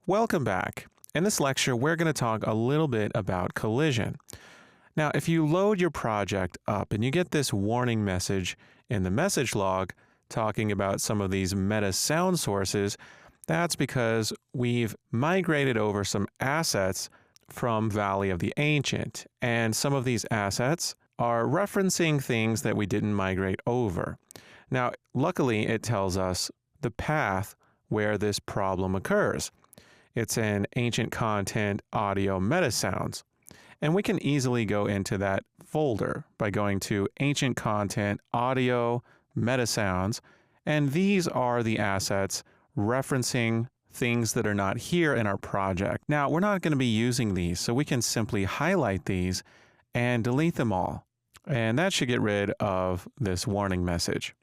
Welcome back. In this lecture, we're going to talk a little bit about collision. Now, if you load your project up and you get this warning message in the message log talking about some of these meta sound sources, that's because we've migrated over some assets from Valley of the Ancient, and some of these assets are referencing things that we didn't migrate over. Now, luckily, it tells us the path where this problem occurs. It's in Ancient Content Audio Meta Sounds. And we can easily go into that folder by going to Ancient Content Audio Meta Sounds. And these are the assets referencing things that are not here in our project. Now, we're not going to be using these, so we can simply highlight these and delete them all. And that should get rid of this warning message.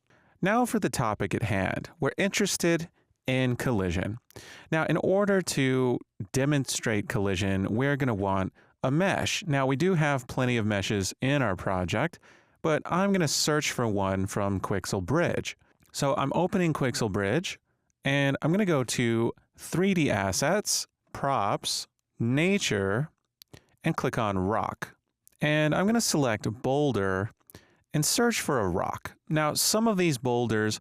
Now for the topic at hand. We're interested in collision. Now, in order to demonstrate collision, we're going to want a mesh. Now, we do have plenty of meshes in our project, but I'm going to search for one from Quixel Bridge. So I'm opening Quixel Bridge, and I'm going to go to 3D Assets, Props, Nature, and click on Rock. And I'm going to select Boulder and search for a rock. Now, some of these boulders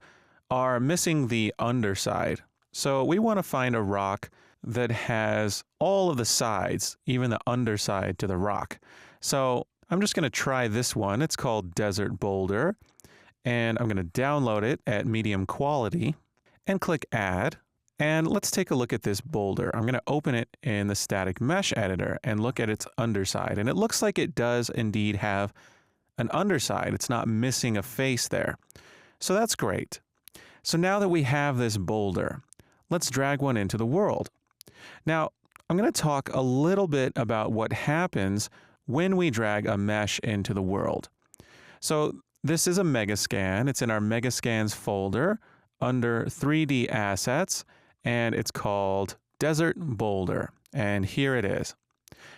are missing the underside. So we want to find a rock that has all of the sides, even the underside to the rock. So I'm just going to try this one. It's called Desert Boulder. And I'm going to download it at medium quality and click Add. And let's take a look at this boulder. I'm going to open it in the static mesh editor and look at its underside. And it looks like it does indeed have an underside. It's not missing a face there. So that's great. So now that we have this boulder, let's drag one into the world. Now, I'm going to talk a little bit about what happens when we drag a mesh into the world. So this is a Megascan. It's in our Megascans folder under 3D Assets, and it's called Desert Boulder. And here it is.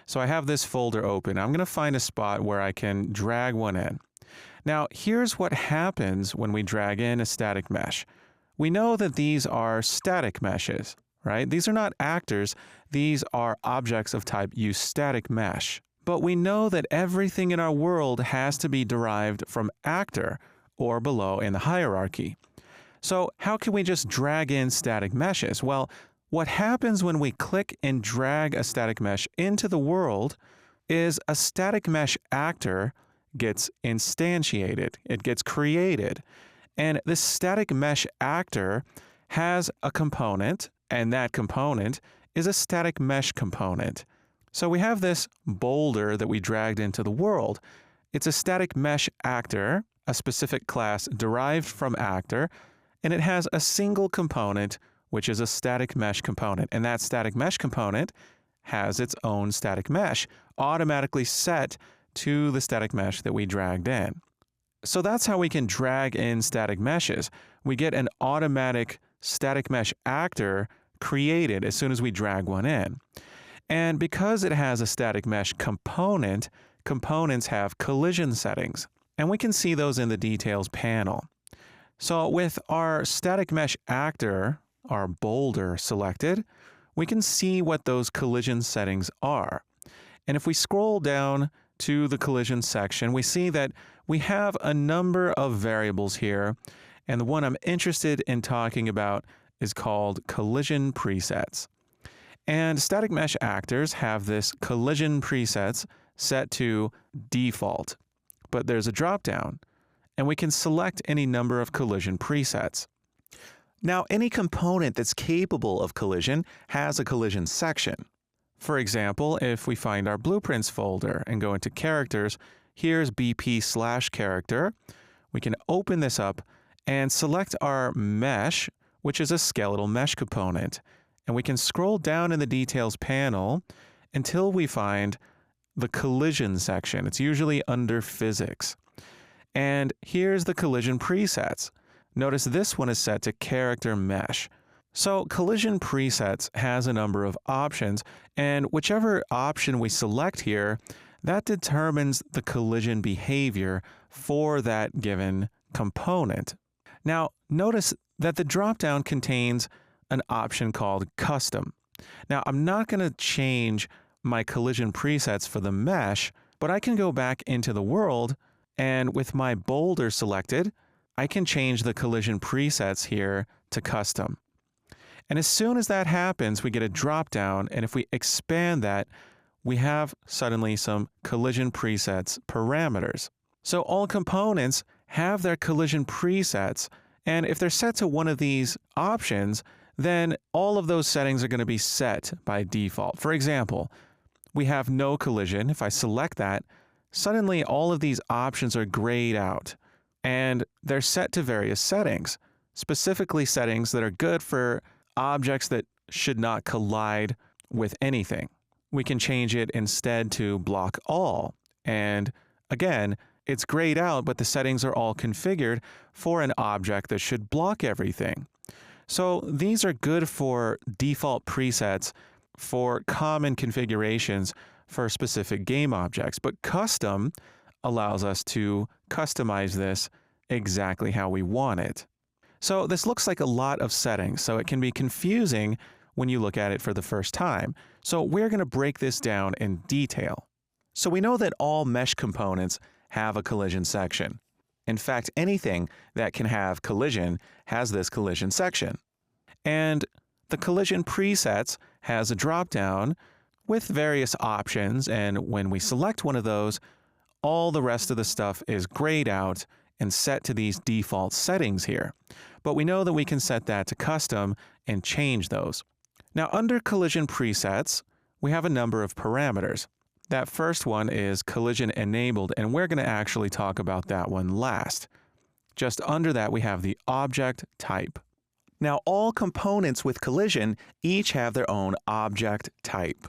So I have this folder open. I'm going to find a spot where I can drag one in. Now, here's what happens when we drag in a static mesh. We know that these are static meshes, right? These are not actors. These are objects of type useStaticMesh. But we know that everything in our world has to be derived from actor or below in the hierarchy. So how can we just drag in static meshes? Well, what happens when we click and drag a static mesh into the world is a static mesh actor gets instantiated. It gets created. And this static mesh actor has a component, and that component is a static mesh component. So we have this boulder that we dragged into the world. It's a static mesh actor, a specific class derived from actor, and it has a single component, which is a static mesh component. And that static mesh component has its own static mesh automatically set to the static mesh that we dragged in. So that's how we can drag in static meshes. We get an automatic static mesh actor created as soon as we drag one in. And because it has a static mesh component, components have collision settings. And we can see those in the details panel. So with our static mesh actor, our boulder selected, we can see what those collision settings are. And if we scroll down to the collision section, we see that we have a number of variables here. And the one I'm interested in talking about is called collision presets. And static mesh actors have this collision presets set to default. But there's a dropdown, and we can select any number of collision presets. Now, any component that's capable of collision has a collision section. For example, if we find our blueprints folder and go into characters, here's BP/character. We can open this up and select our mesh, which is a skeletal mesh component. And we can scroll down in the details panel until we find the collision section. It's usually under physics. And here's the collision presets. Notice this one is set to character mesh. So collision presets has a number of options, and whichever option we select here, that determines the collision behavior for that given component. Now, notice that the dropdown contains an option called Custom. Now, I'm not going to change my collision presets for the mesh, but I can go back into the world, and with my boulder selected, I can change the collision presets here to custom. And as soon as that happens, we get a drop down, and if we expand that, we have suddenly some collision presets parameters. So all components have their collision presets, and if they're set to one of these options, then all of those settings are going to be set by default. For example, we have no collision. If I select that, suddenly all of these options are grayed out, and they're set to various settings, specifically settings that are good for objects that should not collide with anything. We can change it instead to block all. And again, it's grayed out, but the settings are all configured for an object that should block everything. So these are good for default presets for common configurations for specific game objects, but custom allows us to customize this exactly how we want it. So this looks like a lot of settings, so it can be confusing when you look at it for the first time. So we're going to break this down in detail. So we know that all mesh components have a collision section. In fact, anything that can have collision has this collision section. And the collision presets has a drop-down with various options, and when we select one of those, all the rest of the stuff is grayed out and set to these default settings here. But we know that we can set that to custom and change those. Now, under collision presets, we have a number of parameters. That first one is collision enabled, and we're going to actually talk about that one last. Just under that, we have the object type. Now, all components with collision each have their own object type.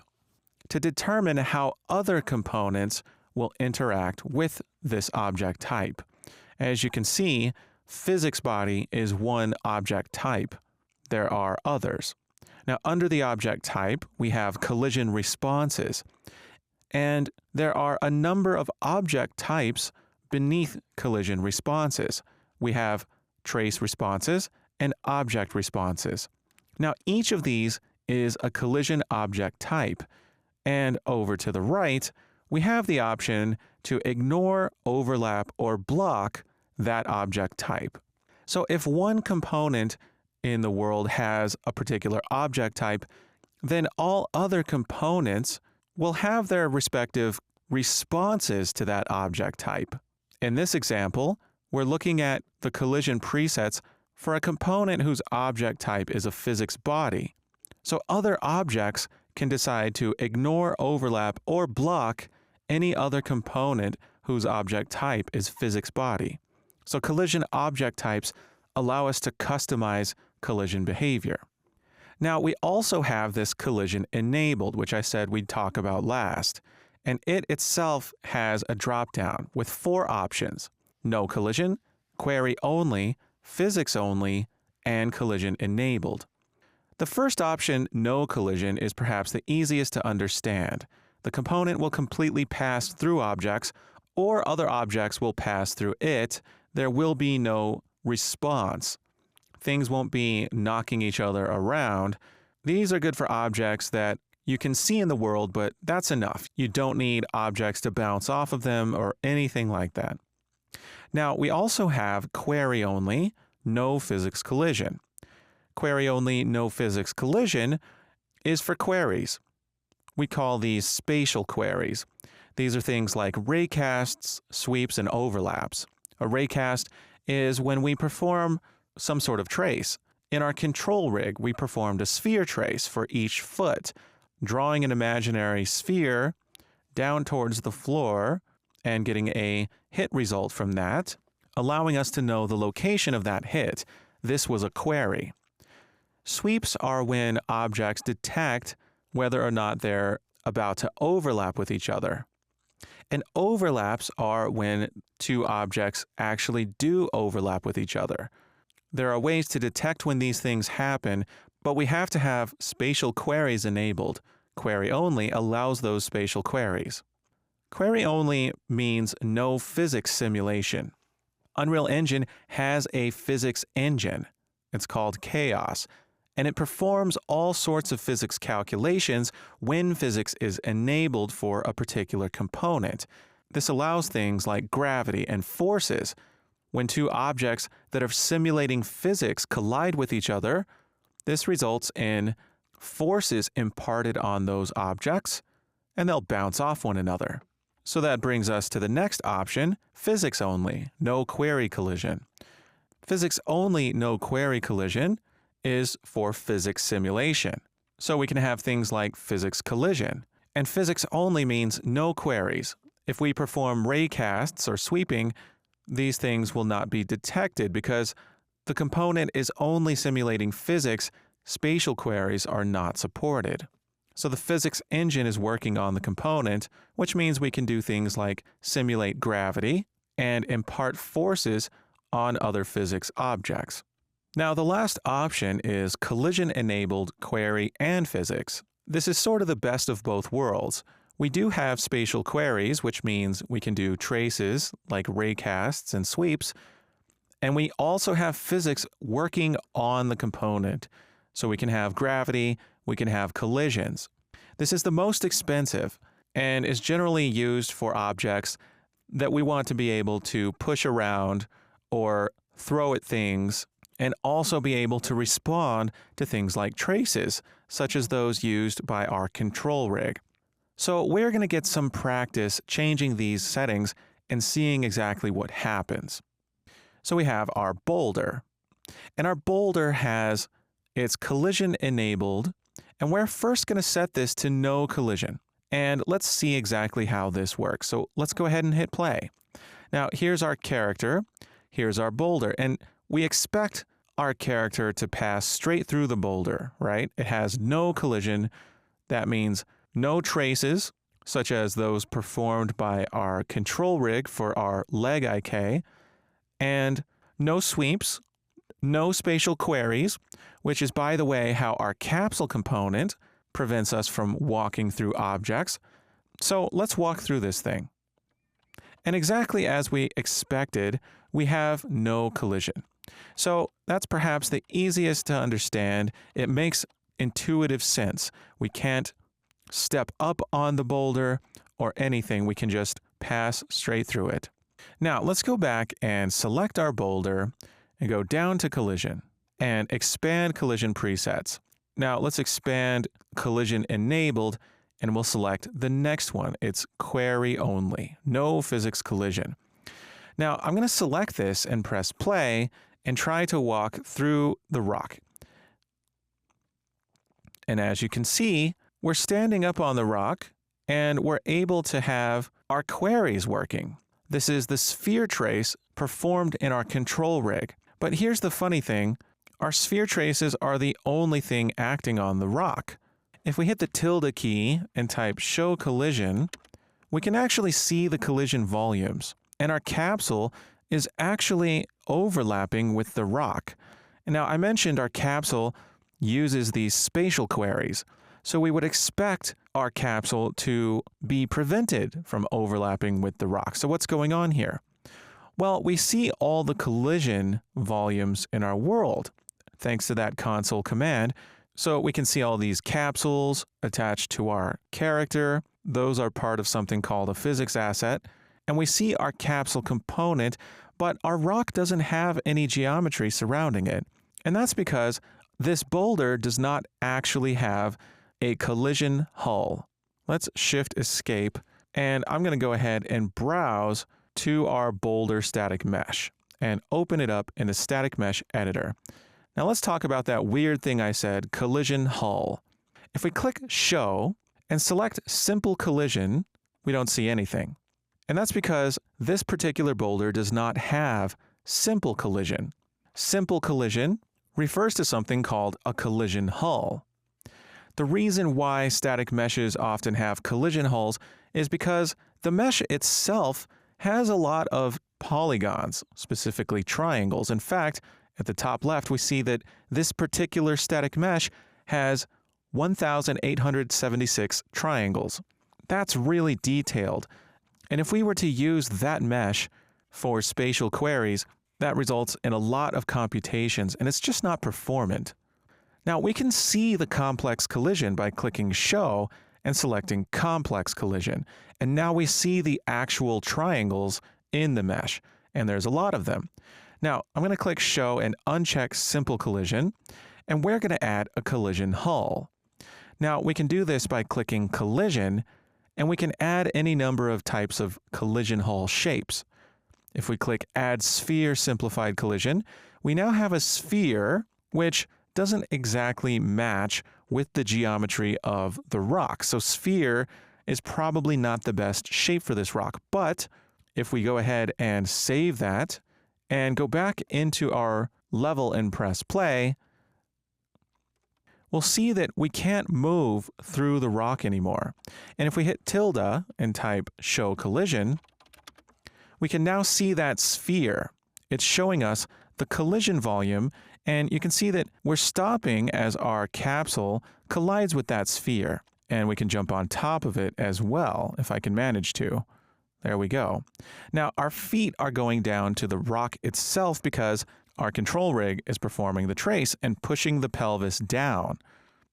To determine how other components will interact with this object type, as you can see, physics body is one object type. There are others. Now, under the object type, we have collision responses. And there are a number of object types beneath collision responses. We have trace responses and object responses. Now, each of these is a collision object type. And over to the right, we have the option to ignore, overlap, or block that object type. So if one component in the world has a particular object type, then all other components will have their respective responses to that object type. In this example, we're looking at the collision presets for a component whose object type is a physics body. So other objects can decide to ignore, overlap, or block any other component whose object type is physics body. So collision object types allow us to customize collision behavior. Now, we also have this collision enabled, which I said we'd talk about last, and it itself has a drop-down with 4 options: no collision, query only, physics only, and collision enabled. The first option, no collision, is perhaps the easiest to understand. The component will completely pass through objects, or other objects will pass through it. There will be no response. Things won't be knocking each other around. These are good for objects that you can see in the world, but that's enough. You don't need objects to bounce off of them or anything like that. Now, we also have query only, no physics collision. Query only, no physics collision is for queries. We call these spatial queries. These are things like raycasts, sweeps, and overlaps. A raycast is when we perform some sort of trace. In our control rig, we performed a sphere trace for each foot, drawing an imaginary sphere down towards the floor and getting a hit result from that, allowing us to know the location of that hit. This was a query. Sweeps are when objects detect whether or not they're about to overlap with each other. And overlaps are when two objects actually do overlap with each other. There are ways to detect when these things happen, but we have to have spatial queries enabled. Query only allows those spatial queries. Query only means no physics simulation. Unreal Engine has a physics engine. It's called Chaos, and it performs all sorts of physics calculations when physics is enabled for a particular component. This allows things like gravity and forces. When two objects that are simulating physics collide with each other, this results in forces imparted on those objects, and they'll bounce off one another. So that brings us to the next option, physics only, no query collision. Physics only no query collision is for physics simulation. So we can have things like physics collision. And physics only means no queries. If we perform raycasts or sweeping, these things will not be detected because the component is only simulating physics. Spatial queries are not supported. So the physics engine is working on the component, which means we can do things like simulate gravity and impart forces on other physics objects. Now, the last option is collision-enabled query and physics. This is sort of the best of both worlds. We do have spatial queries, which means we can do traces like raycasts and sweeps, and we also have physics working on the component. So we can have gravity, we can have collisions. This is the most expensive and is generally used for objects that we want to be able to push around or throw at things and also be able to respond to things like traces, such as those used by our control rig. So we're going to get some practice changing these settings and seeing exactly what happens. So we have our boulder, and our boulder has its collision enabled, and we're first going to set this to no collision. And let's see exactly how this works. So let's go ahead and hit play. Now here's our character, here's our boulder, and we expect our character to pass straight through the boulder, right? It has no collision. That means no traces, such as those performed by our control rig for our leg IK, and no sweeps, no spatial queries, which is, by the way, how our capsule component prevents us from walking through objects. So let's walk through this thing. And exactly as we expected, we have no collision. So that's perhaps the easiest to understand. It makes intuitive sense. We can't step up on the boulder or anything. We can just pass straight through it. Now let's go back and select our boulder and go down to collision and expand collision presets. Now let's expand collision enabled and we'll select the next one. It's query only, no physics collision. Now I'm going to select this and press play and try to walk through the rock. And as you can see, we're standing up on the rock and we're able to have our queries working. This is the sphere trace performed in our control rig. But here's the funny thing, our sphere traces are the only thing acting on the rock. If we hit the tilde key and type show collision, we can actually see the collision volumes. And our capsule is actually overlapping with the rock. And now I mentioned our capsule uses these spatial queries. So we would expect our capsule to be prevented from overlapping with the rock. So what's going on here? Well, we see all the collision volumes in our world, thanks to that console command. So we can see all these capsules attached to our character. Those are part of something called a physics asset. And we see our capsule component, but our rock doesn't have any geometry surrounding it. And that's because this boulder does not actually have a collision hull. Let's shift escape, and I'm going to go ahead and browse to our boulder static mesh and open it up in the static mesh editor. Now let's talk about that weird thing I said, collision hull. If we click show and select simple collision, we don't see anything. And that's because this particular boulder does not have simple collision. Simple collision refers to something called a collision hull. The reason why static meshes often have collision hulls is because the mesh itself has a lot of polygons, specifically triangles. In fact, at the top left, we see that this particular static mesh has 1,876 triangles. That's really detailed. And if we were to use that mesh for spatial queries, that results in a lot of computations, and it's just not performant. Now we can see the complex collision by clicking Show and selecting Complex Collision. And now we see the actual triangles in the mesh, and there's a lot of them. Now I'm going to click Show and uncheck Simple Collision, and we're going to add a collision hull. Now we can do this by clicking Collision, and we can add any number of types of collision hull shapes. If we click Add Sphere Simplified Collision, we now have a sphere which doesn't exactly match with the geometry of the rock. So sphere is probably not the best shape for this rock. But if we go ahead and save that and go back into our level and press play, we'll see that we can't move through the rock anymore. And if we hit tilde and type Show Collision, we can now see that sphere. It's showing us the collision volume, and you can see that we're stopping as our capsule collides with that sphere. And we can jump on top of it as well, if I can manage to. There we go. Now, our feet are going down to the rock itself because our control rig is performing the trace and pushing the pelvis down.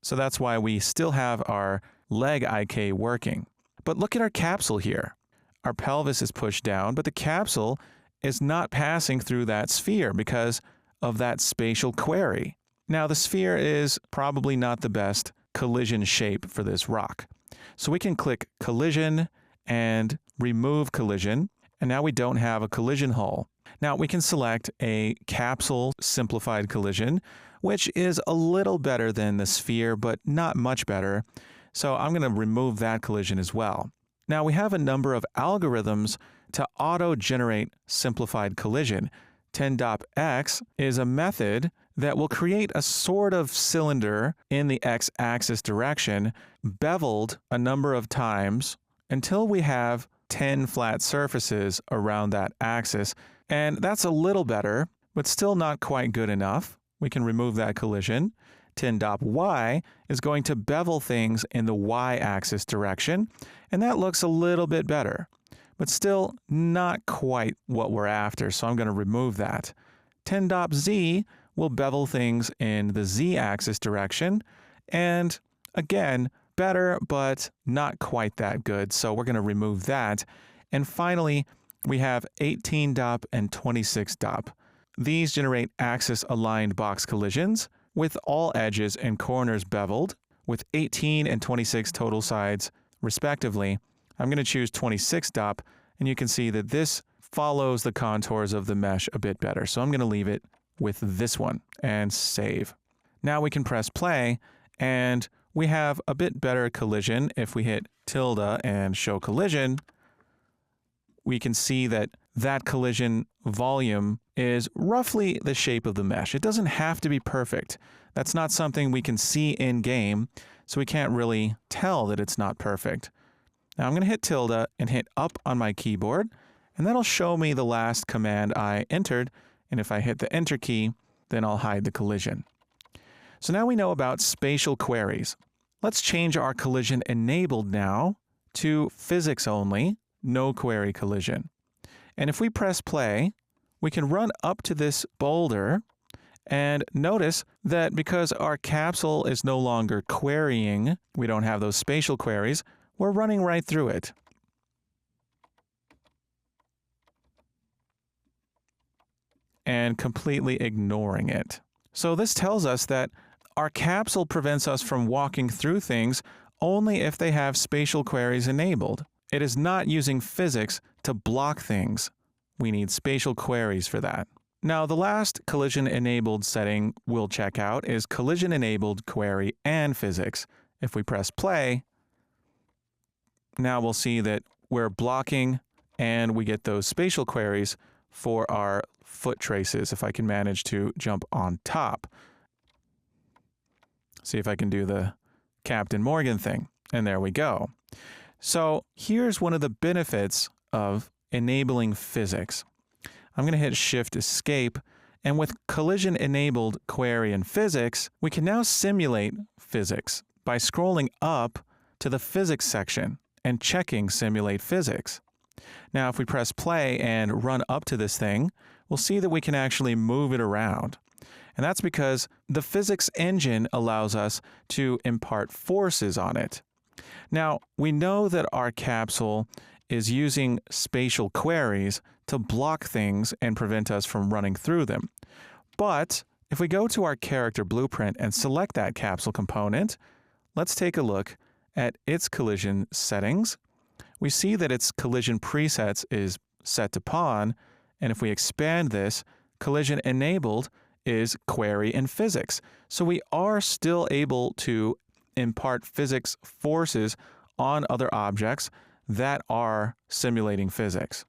So that's why we still have our leg IK working. But look at our capsule here. Our pelvis is pushed down, but the capsule is not passing through that sphere because of that spatial query. Now, the sphere is probably not the best collision shape for this rock. So we can click Collision and remove Collision, and now we don't have a collision hull. Now we can select a capsule simplified collision, which is a little better than the sphere, but not much better. So I'm going to remove that collision as well. Now we have a number of algorithms to auto-generate simplified collision. 10-X is a method that will create a sort of cylinder in the x-axis direction, beveled a number of times until we have 10 flat surfaces around that axis. And that's a little better, but still not quite good enough. We can remove that collision. 10-Y is going to bevel things in the y-axis direction, and that looks a little bit better, but still not quite what we're after, so I'm going to remove that. 10-Z will bevel things in the z-axis direction, and again, better, but not quite that good, so we're going to remove that. And finally, we have 18-DOP and 26-DOP. These generate axis-aligned box collisions with all edges and corners beveled, with 18 and 26 total sides, respectively. I'm going to choose 26-DOP, and you can see that this follows the contours of the mesh a bit better. So I'm going to leave it with this one and save. Now we can press play, and we have a bit better collision. If we hit tilde and show collision, we can see that that collision volume is roughly the shape of the mesh. It doesn't have to be perfect. That's not something we can see in game, so we can't really tell that it's not perfect. Now I'm going to hit tilde and hit up on my keyboard, and that'll show me the last command I entered, and if I hit the enter key, then I'll hide the collision. So now we know about spatial queries. Let's change our collision enabled now to physics only, no query collision. And if we press play, we can run up to this boulder and notice that because our capsule is no longer querying, we don't have those spatial queries, we're running right through it. And completely ignoring it. So this tells us that our capsule prevents us from walking through things only if they have spatial queries enabled. It is not using physics to block things. We need spatial queries for that. Now, the last collision-enabled setting we'll check out is collision-enabled query and physics. If we press play, now we'll see that we're blocking and we get those spatial queries for our foot traces, if I can manage to jump on top. See if I can do the Captain Morgan thing. And there we go. So here's one of the benefits of enabling physics. I'm going to hit Shift Escape, and with collision enabled query and physics, we can now simulate physics by scrolling up to the physics section and checking simulate physics. Now, if we press play and run up to this thing, we'll see that we can actually move it around. And that's because the physics engine allows us to impart forces on it. Now, we know that our capsule is using spatial queries to block things and prevent us from running through them. But if we go to our character blueprint and select that capsule component, let's take a look at its collision settings. We see that its collision presets is set to pawn, and if we expand this, collision enabled is query and physics. So we are still able to impart physics forces on other objects that are simulating physics.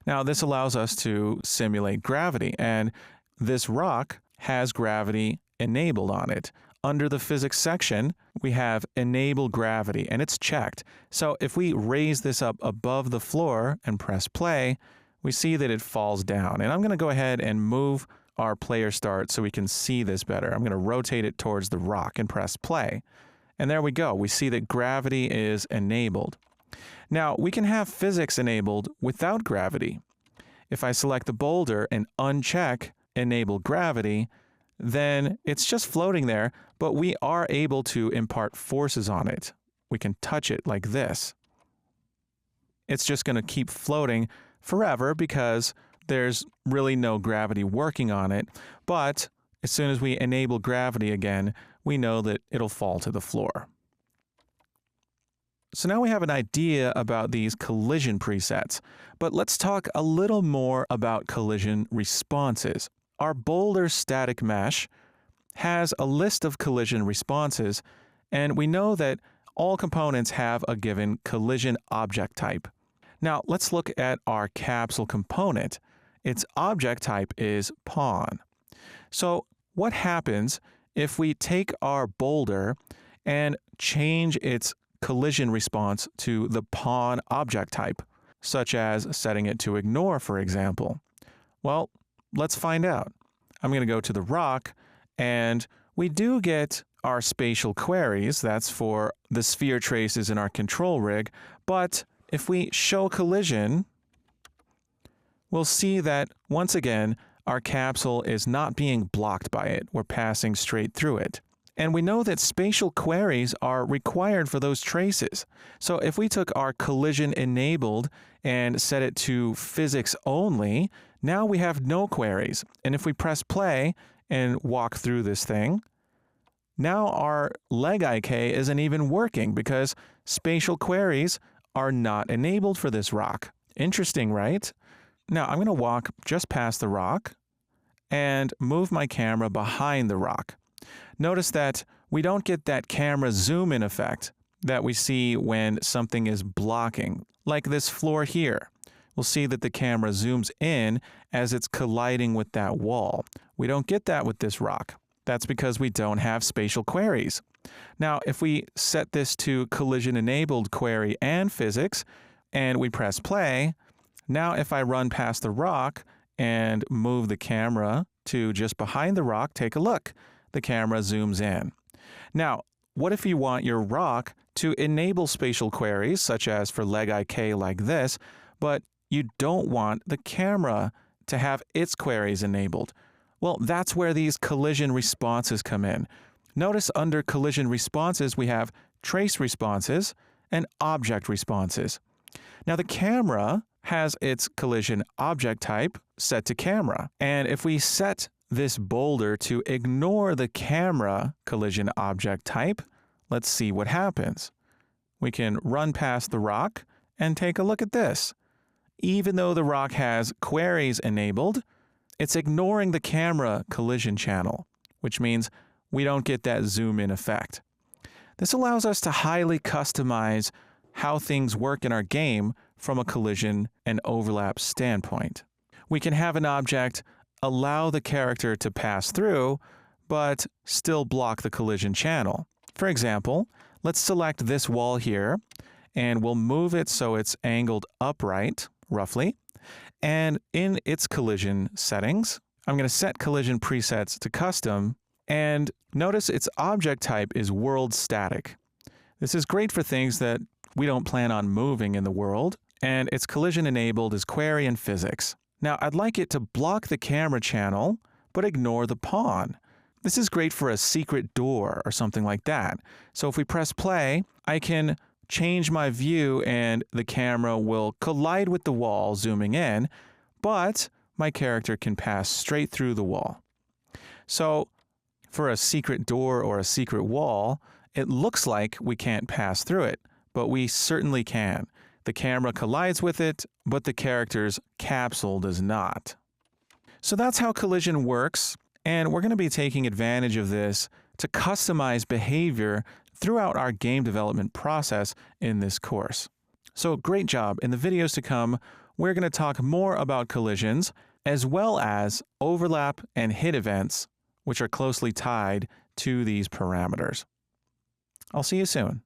Now, this allows us to simulate gravity, and this rock has gravity enabled on it. Under the physics section, we have enable gravity, and it's checked. So if we raise this up above the floor and press play, we see that it falls down. And I'm going to go ahead and move our player start so we can see this better. I'm going to rotate it towards the rock and press play. And there we go. We see that gravity is enabled. Now, we can have physics enabled without gravity. If I select the boulder and uncheck enable gravity, then it's just floating there, but we are able to impart forces on it. We can touch it like this. It's just going to keep floating forever because there's really no gravity working on it, but as soon as we enable gravity again, we know that it'll fall to the floor. So now we have an idea about these collision presets, but let's talk a little more about collision responses. Our boulder static mesh has a list of collision responses, and we know that all components have a given collision object type. Now let's look at our capsule component. Its object type is pawn. So what happens if we take our boulder and change its collision response to the pawn object type, such as setting it to ignore, for example? Well, let's find out. I'm going to go to the rock, and we do get our spatial queries. That's for the sphere traces in our control rig. But if we show collision, we'll see that, once again, our capsule is not being blocked by it. We're passing straight through it. And we know that spatial queries are required for those traces. So if we took our collision enabled and set it to physics only, now we have no queries. And if we press play and walk through this thing, now our leg IK isn't even working because spatial queries are not enabled for this rock. Interesting, right? Now I'm going to walk just past the rock and move my camera behind the rock. Notice that we don't get that camera zoom in effect that we see when something is blocking, like this floor here. We'll see that the camera zooms in as it's colliding with that wall. We don't get that with this rock. That's because we don't have spatial queries. Now, if we set this to collision enabled query and physics, and we press play, now if I run past the rock and move the camera to just behind the rock, take a look. The camera zooms in. Now, what if you want your rock to enable spatial queries, such as for leg IK like this, but you don't want the camera to have its queries enabled? Well, that's where these collision responses come in. Notice under collision responses, we have trace responses and object responses. Now, the camera has its collision object type set to camera. And if we set this boulder to ignore the camera collision object type, let's see what happens. We can run past the rock and take a look at this. Even though the rock has queries enabled, it's ignoring the camera collision channel, which means we don't get that zoom in effect. This allows us to highly customize how things work in our game from a collision and overlap standpoint. We can have an object allow the character to pass through, but still block the collision channel. For example, let's select this wall here, and we'll move it so it's angled upright, roughly. And in its collision settings, I'm going to set collision presets to custom, and notice its object type is world static. This is great for things that we don't plan on moving in the world, and its collision enabled is query and physics. Now, I'd like it to block the camera channel, but ignore the pawn. This is great for a secret door or something like that. So if we press play, I can change my view and the camera will collide with the wall zooming in, but my character can pass straight through the wall. So for a secret door or a secret wall, it looks like we can't pass through it, but we certainly can. The camera collides with it, but the character's capsule does not. So that's how collision works, and we're going to be taking advantage of this to customize behavior throughout our game development process in this course. So great job. In the videos to come, we're going to talk more about collisions, as well as overlap and hit events, which are closely tied to these parameters. I'll see you soon.